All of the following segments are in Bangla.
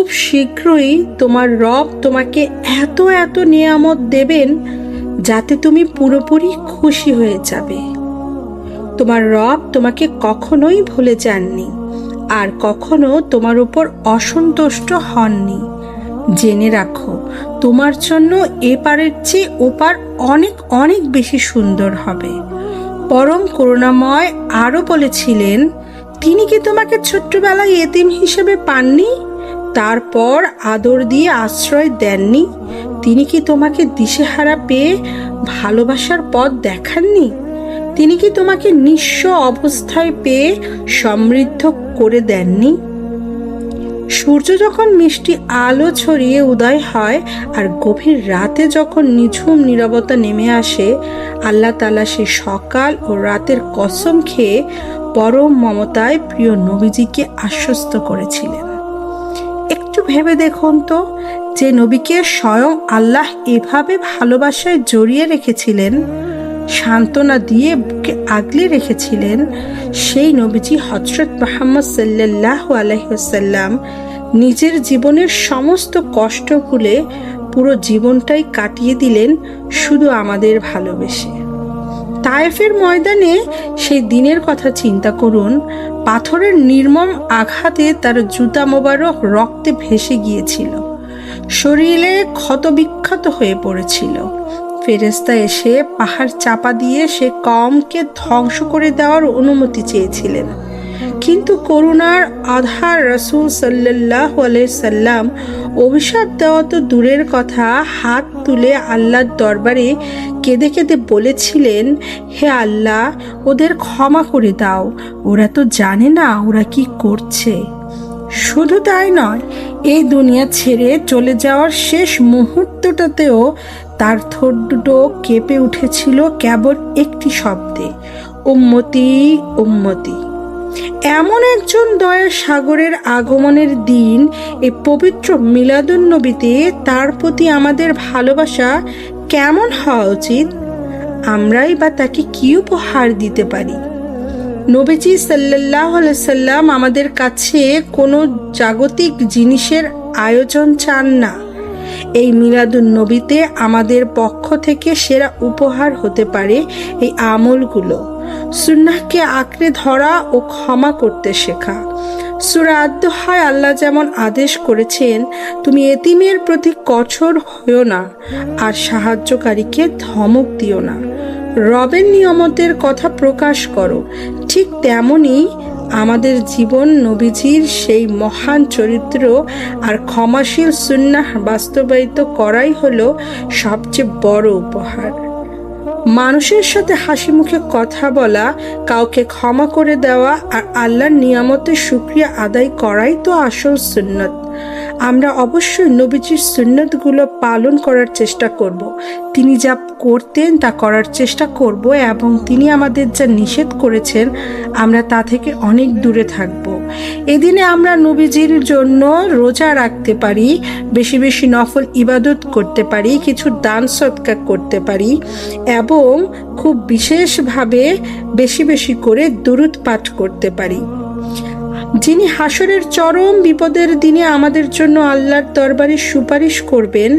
খুব শীঘ্রই তোমার রব তোমাকে এত এত নিয়ামত দেবেন যাতে তুমি পুরোপুরি খুশি হয়ে যাবে। তোমার রব তোমাকে কখনোই ভুলে যাননি আর কখনো তোমার উপর অসন্তুষ্ট হননি। জেনে রাখো, তোমার জন্য এপারের চেয়ে ওপার অনেক অনেক বেশি সুন্দর হবে। পরম করুণাময় আরও বলেছিলেন, তিনি কি তোমাকে ছোট্টবেলায় এতিম হিসেবে পাননি, তারপর আদর দিয়ে আশ্রয় দেননি? তিনি কি তোমাকে দিশেহারা পেয়ে ভালোবাসার পথ দেখাননি? তিনি কি তোমাকে নিঃস্ব অবস্থায় পেয়ে সমৃদ্ধ করে দেননি? সূর্য যখন মিষ্টি আলো ছড়িয়ে উদয় হয় আর গভীর রাতে যখন নিঝুম নীরবতা নেমে আসে, আল্লাহ তাআলা সে সকাল ও রাতের কসম খেয়ে পরম মমতায় প্রিয় নবীজিকে আশ্বস্ত করেছিলেন। একটু ভেবে দেখুন তো, যে নবীকে স্বয়ং আল্লাহ এভাবে ভালোবাসায় জড়িয়ে রেখেছিলেন, সান্ত্বনা দিয়ে বুকে আগলে রেখেছিলেন, সেই নবীজি হযরত মুহাম্মদ সাল্লাল্লাহু আলাইহি ওয়াসাল্লাম নিজের জীবনের সমস্ত কষ্ট ভুলে পুরো জীবনটাই কাটিয়ে দিলেন শুধু আমাদের ভালোবেসে। তায়েফের ময়দানে সেই দিনের কথা চিন্তা করুন। পাথরের নির্মম আঘাতে তার জুতা মোবারক রক্তে ভেসে গিয়েছিল, শরীরে ক্ষতবিক্ষত হয়ে পড়েছিল। ফেরেশতা এসে পাহাড় চাপা দিয়ে সে কওমকে ধ্বংস করে দেওয়ার অনুমতি চেয়েছিলেন, কিন্তু করুণার আধার রাসূল সাল্লাল্লাহু আলাইহি সাল্লাম অভিশাপ দেওয়া তো দূরের কথা, হাত তুলে আল্লাহর দরবারে কেঁদে কেঁদে বলেছিলেন, হে আল্লাহ, ওদের ক্ষমা করে দাও, ওরা তো জানে না ওরা কি করছে। শুধু তাই নয়, এই দুনিয়া ছেড়ে চলে যাওয়ার শেষ মুহূর্তটাতেও তার ঠোঁট দুটো কেঁপে উঠেছিল কেবল একটি শব্দে, উম্মতি উম্মতি। এমন একজন দয়ার সাগরের আগমনের দিন এই পবিত্র মিলাদুন্নবীতে তার প্রতি আমাদের ভালোবাসা কেমন হওয়া উচিত? আমরাই বা তাকে কি উপহার দিতে পারি? নবীজি সাল্লাল্লাহু আলাইহি সাল্লাম আমাদের কাছে কোনো জাগতিক জিনিসের আয়োজন চান না। এই মিলাদুন্নবীতে আমাদের পক্ষ থেকে সেরা উপহার হতে পারে এই আমলগুলো: সুন্নাহকে আঁকড়ে ধরা ও ক্ষমা করতে শেখা। সূরা আদ-দুহায় আল্লাহ যেমন আদেশ করেছেন, তুমি এতিমের প্রতি কঠোর হও না আর সাহায্যকারীকে ধমক দিও না, রবের নিয়ামতের কথা প্রকাশ করো, ঠিক তেমনি আমাদের জীবন নবীজির সেই মহান চরিত্র আর ক্ষমাশীল সুন্নাহ বাস্তবায়িত করাই হলো সবচেয়ে বড় উপহার। মানুষের সাথে হাসি মুখে কথা বলা, কাউকে ক্ষমা করে দেওয়া আর আল্লাহর নিয়ামতের শুকরিয়া আদায় করাই তো আসল সুন্নত। আমরা অবশ্যই নবীজির সুন্নতগুলো পালন করার চেষ্টা করব। তিনি যা করতেন তা করার চেষ্টা করব এবং তিনি আমাদের যা নিষেধ করেছেন আমরা তা থেকে অনেক দূরে থাকব। এদিনে আমরা নবীজির জন্য রোজা রাখতে পারি, বেশি বেশি নফল ইবাদত করতে পারি, কিছু দান সদকা করতে পারি এবং খুব বিশেষভাবে বেশি বেশি করে দুরূদ পাঠ করতে পারি। যিনি হাসরের চরম বিপদের দিনে আমাদের জন্য আল্লাহর দরবারে সুপারিশ করবেন,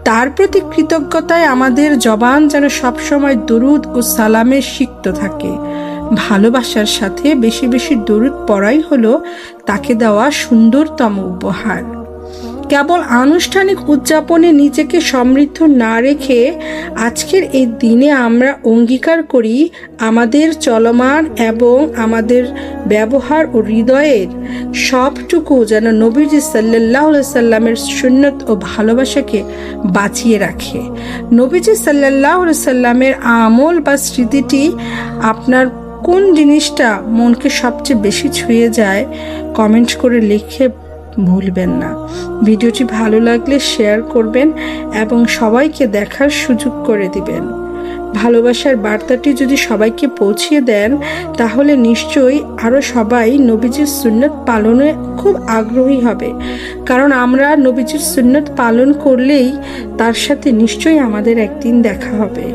তার প্রতি কৃতজ্ঞতায় আমাদের জবান যেন সবসময় দুরূদ ও সালামে সিক্ত থাকে। ভালোবাসার সাথে বেশি বেশি দুরূদ পড়াই হলো তাকে দেওয়া সুন্দরতম উপহার। কেবল আনুষ্ঠানিক উদযাপনে নিজেকে সমৃদ্ধ না রেখে আজকের এই দিনে আমরা অঙ্গীকার করি আমাদের চলমান এবং আমাদের ব্যবহার ও হৃদয়ের সবটুকু যেন নবীজি সাল্লাল্লাহু আলাইহি সাল্লামের সুন্নত ও ভালোবাসাকে বাঁচিয়ে রাখে। নবীজি সাল্লাল্লাহু আলাইহি সাল্লামের আমল বা স্মৃতিটি আপনার কোন জিনিসটা মনকে সবচেয়ে বেশি ছুঁয়ে যায় কমেন্ট করে লিখে ভুলবেন না। ভিডিওটি ভালো লাগলে শেয়ার করবেন এবং সবাইকে দেখার সুযোগ করে দিবেন। ভালোবাসার বার্তাটি যদি সবাইকে পৌঁছিয়ে দেন তাহলে নিশ্চয়ই আরও সবাই নবীজির সুন্নত পালনে খুব আগ্রহী হবে, কারণ আমরা নবীজির সুন্নত পালন করলেই তার সাথে নিশ্চয়ই আমাদের একদিন দেখা হবে।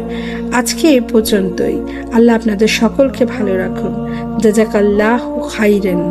আজকে এ পর্যন্তই। আল্লাহ আপনাদের সকলকে ভালো রাখুন। জাযাকাল্লাহু খাইরান।